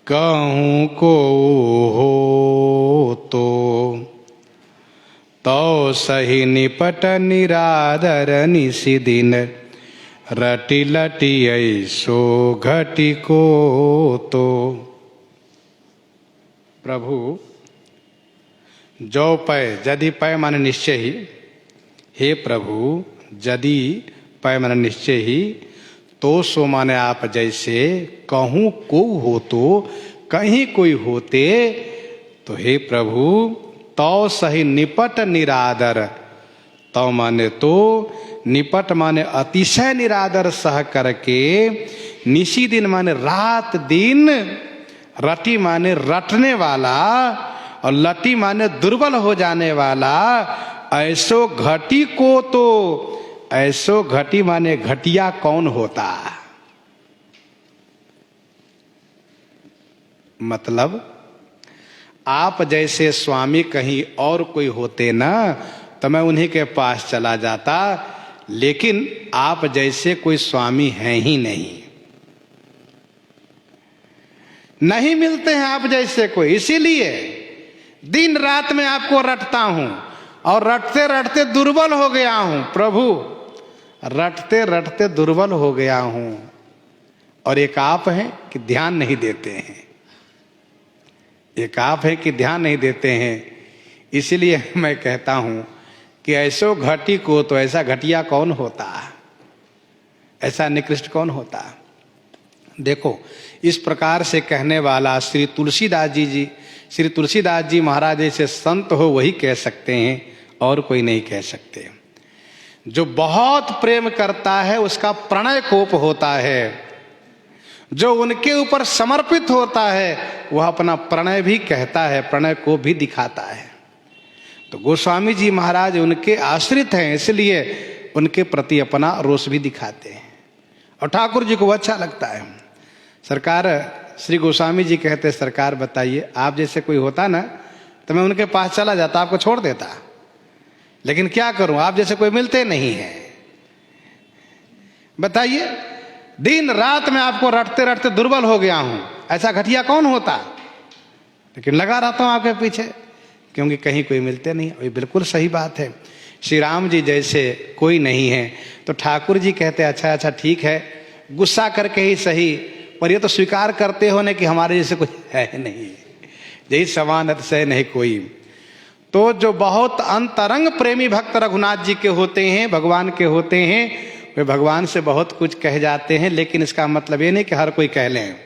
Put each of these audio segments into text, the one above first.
कहूँ को हो तो सही निपट निरादर निसी दिन रटी लटी ऐसो घटी को तो। प्रभु जो पय यदि पय माने निश्चय ही, हे प्रभु यदि पय माने निश्चय ही, तो सो माने आप जैसे कहूँ को हो तो कहीं कोई होते तो हे प्रभु तो सही निपट निरादर। तो माने तो निपट माने अतिशय निरादर सह करके, निशी दिन माने रात दिन, रटी माने रटने वाला और लटी माने दुर्बल हो जाने वाला, ऐसो घटी को तो। ऐसो घटी माने घटिया कौन होता। मतलब आप जैसे स्वामी कहीं और कोई होते ना तो मैं उन्हीं के पास चला जाता, लेकिन आप जैसे कोई स्वामी हैं ही नहीं, नहीं मिलते हैं आप जैसे कोई। इसीलिए दिन रात में आपको रटता हूं और रटते रटते दुर्बल हो गया हूं। प्रभु रटते रटते दुर्बल हो गया हूं। और एक आप हैं कि ध्यान नहीं देते हैं, एक आप है कि ध्यान नहीं देते हैं। इसलिए मैं कहता हूं कि ऐसो घटी को तो ऐसा घटिया कौन होता, ऐसा निकृष्ट कौन होता। देखो इस प्रकार से कहने वाला श्री तुलसीदास जी, श्री तुलसीदास जी महाराज जैसे संत हो वही कह सकते हैं, और कोई नहीं कह सकते। जो बहुत प्रेम करता है उसका प्रणय कोप होता है, जो उनके ऊपर समर्पित होता है वह अपना प्रणय भी कहता है, प्रणय को भी दिखाता है। तो गोस्वामी जी महाराज उनके आश्रित हैं, इसलिए उनके प्रति अपना रोष भी दिखाते हैं। और ठाकुर जी को अच्छा लगता है। सरकार श्री गोस्वामी जी कहते सरकार बताइए आप जैसे कोई होता ना तो मैं उनके पास चला जाता, आपको छोड़ देता, लेकिन क्या करूं आप जैसे कोई मिलते नहीं है। बताइए दिन रात में आपको रटते रटते दुर्बल हो गया हूं, ऐसा घटिया कौन होता। लेकिन लगा रहता हूं आपके पीछे क्योंकि कहीं कोई मिलते नहीं। ये बिल्कुल सही बात है। श्री राम जी जैसे कोई नहीं है तो ठाकुर जी कहते अच्छा अच्छा ठीक है, गुस्सा करके ही सही, पर ये तो स्वीकार करते हो ना कि हमारे जैसे कोई है नहीं, यही समान अतिशय नहीं कोई। तो जो बहुत अंतरंग प्रेमी भक्त रघुनाथ जी के होते हैं, भगवान के होते हैं, वे भगवान से बहुत कुछ कह जाते हैं, लेकिन इसका मतलब ये नहीं कि हर कोई कह लें।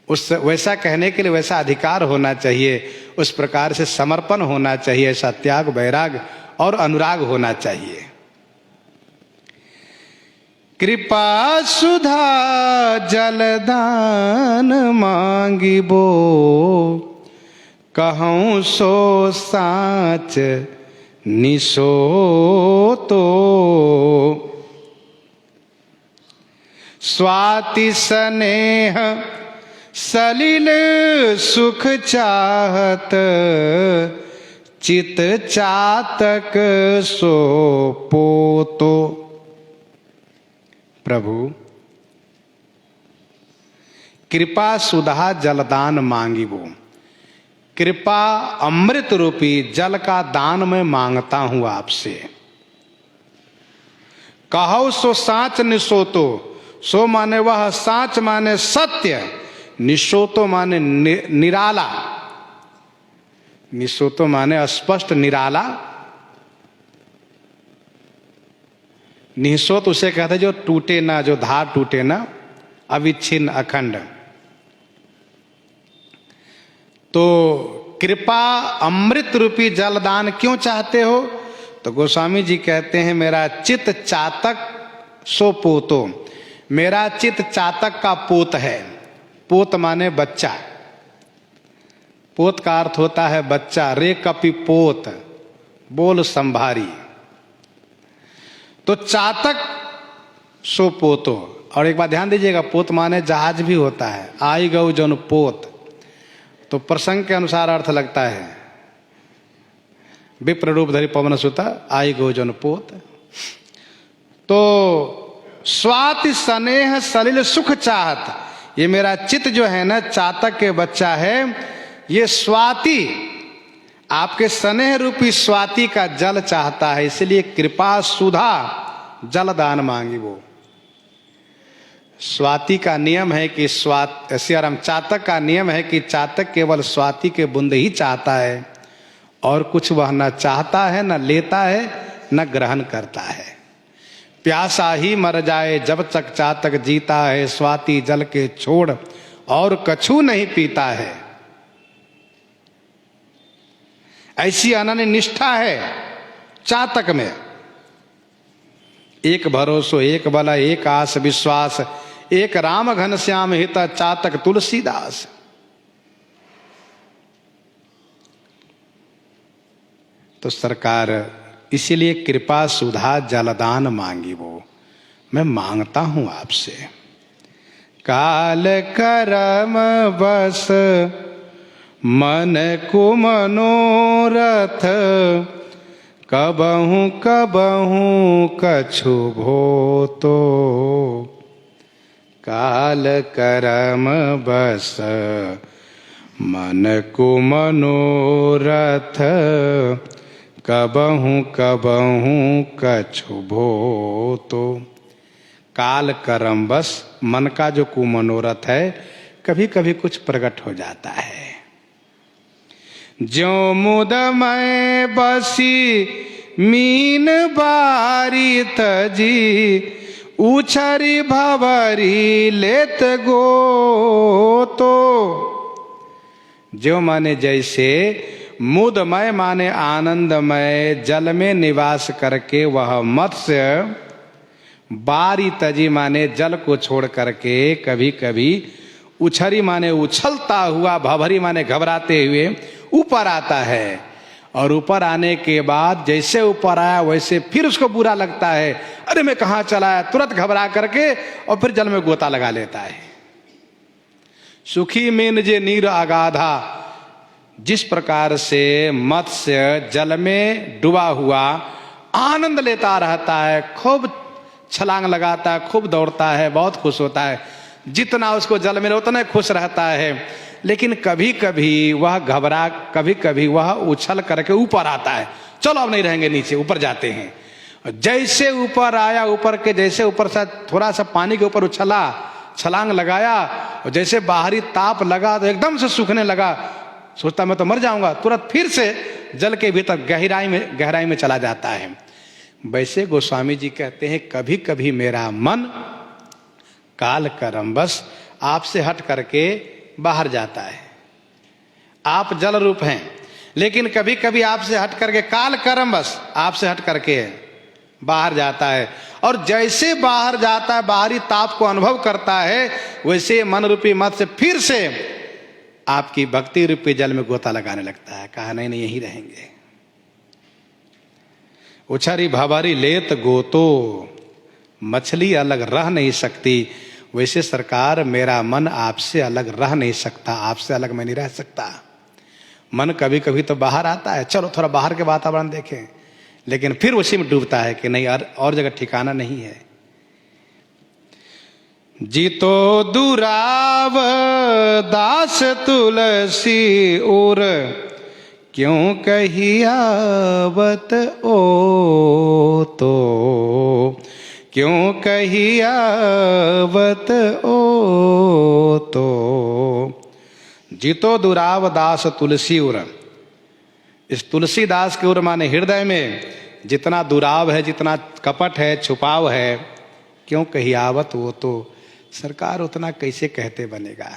उस वैसा कहने के लिए वैसा अधिकार होना चाहिए, उस प्रकार से समर्पण होना चाहिए, ऐसा त्याग वैराग और अनुराग होना चाहिए। कृपा सुधा जलदान मांगिबो, कहूँ सो साच निसो तो। स्वाति स्नेह सलिल सुख चाहत, चित चातक सो पोतो। प्रभु कृपा सुधा जलदान मांगिबो, कृपा अमृत रूपी जल का दान मैं मांगता हूं आपसे। कहो सो साच निसोतो, सो माने वह साच माने सत्य, निसोतो माने निराला, निसोतो माने स्पष्ट निराला, निसोत उसे कहते जो टूटे ना, जो धार टूटे ना, अविच्छिन्न अखंड। तो कृपा अमृत रूपी जलदान क्यों चाहते हो। तो गोस्वामी जी कहते हैं मेरा चित चातक सो पोतो, मेरा चित चातक का पोत है। पोत माने बच्चा, पोत का अर्थ होता है बच्चा। रे कपि पोत बोल संभारी, तो चातक सो पोतो। और एक बात ध्यान दीजिएगा, पोत माने जहाज भी होता है। आई गौ जन पोत, तो प्रसंग के अनुसार अर्थ लगता है। विप्र रूप धरि पवन सुता, आई गौ जन पोत। तो स्वाति स्नेह सलिल सुख चाहत, ये मेरा चित्त जो है ना चातक के बच्चा है, ये स्वाति आपके स्नेह रूपी स्वाति का जल चाहता है, इसलिए कृपा सुधा जल दान मांगी। वो स्वाति का नियम है कि चातक का नियम है कि चातक केवल स्वाति के बूंद ही चाहता है, और कुछ वह न चाहता है, न लेता है, न ग्रहण करता है। प्यासा ही मर जाए जब तक चातक जीता है, स्वाति जल के छोड़ और कछु नहीं पीता है। ऐसी अनन्य निष्ठा है चातक में। एक भरोसो एक बल एक आस विश्वास, एक राम घनश्याम हित चातक तुलसीदास। तो सरकार इसीलिए कृपा सुधा जलदान मांगी। वो मैं मांगता हूं आपसे। काल करम बस मन को मनोरथ, कबहू कबहू कछु भोतो। काल करम बस मन को मनोरथ, कबहू कबहू कछु भोतो। काल करम बस मन का जो कुमनोरथ है कभी कभी कुछ प्रकट हो जाता है। ज्यों मुद में बसी मीन बारी तजी, उछरी भवरी लेत गोतो। ज्यों माने जैसे, मुदमय माने आनंदमय, जल में निवास करके वह मत्स्य, बारी तजी माने जल को छोड़ करके कभी कभी, उछरी माने उछलता हुआ, भवरी माने घबराते हुए ऊपर आता है। और ऊपर आने के बाद जैसे ऊपर आया वैसे फिर उसको बुरा लगता है, अरे मैं कहाँ चला है, तुरंत घबरा करके और फिर जल में गोता लगा लेता है। सुखी मीन जे नीर अगाधा, जिस प्रकार से मत्स्य जल में डूबा हुआ आनंद लेता रहता है, खूब छलांग लगाता है, खूब दौड़ता है, बहुत खुश होता है, जितना उसको जल मिले उतना खुश रहता है। लेकिन कभी कभी वह घबरा, कभी कभी वह उछल करके ऊपर आता है, चलो अब नहीं रहेंगे नीचे, ऊपर जाते हैं। जैसे ऊपर आया, ऊपर के जैसे ऊपर से थोड़ा सा पानी के ऊपर उछला, छलांग लगाया, और जैसे बाहरी ताप लगा तो एकदम से सूखने लगा, सोचता मैं तो मर जाऊंगा, तुरंत फिर से जल के भीतर गहराई में चला जाता है। वैसे गोस्वामी जी कहते हैं कभी कभी मेरा मन काल करमवश आपसे हट करके बाहर जाता है। आप जल रूप हैं, लेकिन कभी कभी आपसे हट करके, काल करमवश आपसे हट करके बाहर जाता है। और जैसे बाहर जाता है, बाहरी ताप को अनुभव करता है, वैसे मन रूपी मत से फिर से आपकी भक्ति रूपी जल में गोता लगाने लगता है। कहा नहीं यहीं रहेंगे। उछरी भवारी लेत गोतो, मछली अलग रह नहीं सकती, वैसे सरकार मेरा मन आपसे अलग रह नहीं सकता, आपसे अलग मैं नहीं रह सकता। मन कभी कभी तो बाहर आता है, चलो थोड़ा बाहर के वातावरण देखें, लेकिन फिर उसी में डूबता है कि नहीं और जगह ठिकाना नहीं है। जीतो दुराव दास तुलसी उर, क्यों कहियावत ओ तो, क्यों कहियावत ओ तो। जीतो दुराव दास तुलसी उर, इस तुलसीदास के उर माने हृदय में जितना दुराव है, जितना कपट है, छुपाव है, क्यों कहियावत वो तो, सरकार उतना कैसे कहते बनेगा।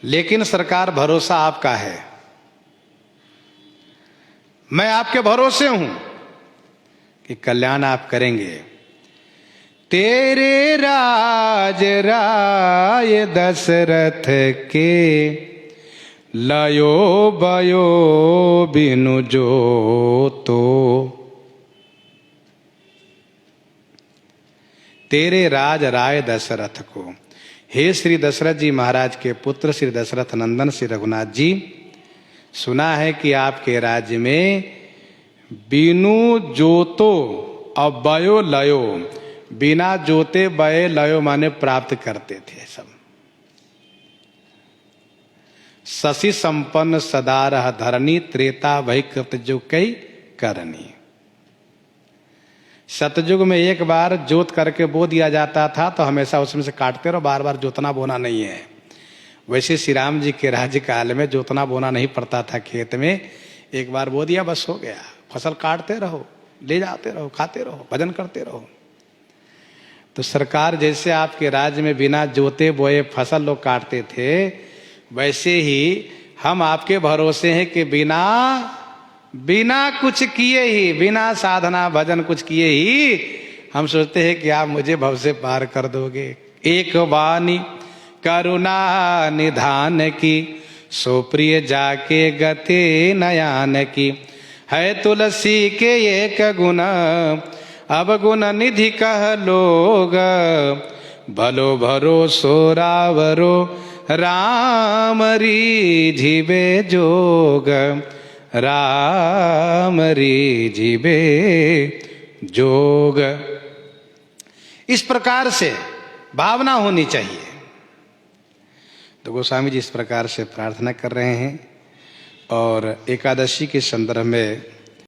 लेकिन सरकार भरोसा आपका है, मैं आपके भरोसे हूं कि कल्याण आप करेंगे। तेरे राज राय दशरथ के, लयो बयो बिनु जो तो। तेरे राज राय दशरथ को, हे श्री दशरथ जी महाराज के पुत्र श्री दशरथ नंदन श्री रघुनाथ जी, सुना है कि आपके राज्य में बिनु जोतो और बयो लयो, बिना जोते बये लयो माने प्राप्त करते थे सब। शशि संपन्न सदा रह धरनी, त्रेता भई कृत जो कई करनी। सतयुग में एक बार जोत करके बो दिया जाता था तो हमेशा उसमें से काटते रहो, बार बार जोतना बोना नहीं है। वैसे श्री राम जी के राज्यकाल में जोतना बोना नहीं पड़ता था खेत में, एक बार बो दिया बस हो गया। फसल काटते रहो, ले जाते रहो, खाते रहो, भजन करते रहो। तो सरकार जैसे आपके राज्य में बिना जोते बोए फसल लोग काटते थे, वैसे ही हम आपके भरोसे हैं कि बिना कुछ किए ही, बिना साधना भजन कुछ किए ही हम सोचते हैं कि आप मुझे भव से पार कर दोगे। एक वाणी करुणा निधान की, सो प्रिय जाके गते नयान की। है तुलसी के एक गुण, अब गुण निधि कह लोग। भलो भरोसो रावरो, राम रीझिबे जोग। राम रीझिबे जोग। इस प्रकार से भावना होनी चाहिए। तो गोस्वामी जी इस प्रकार से प्रार्थना कर रहे हैं। और एकादशी के संदर्भ में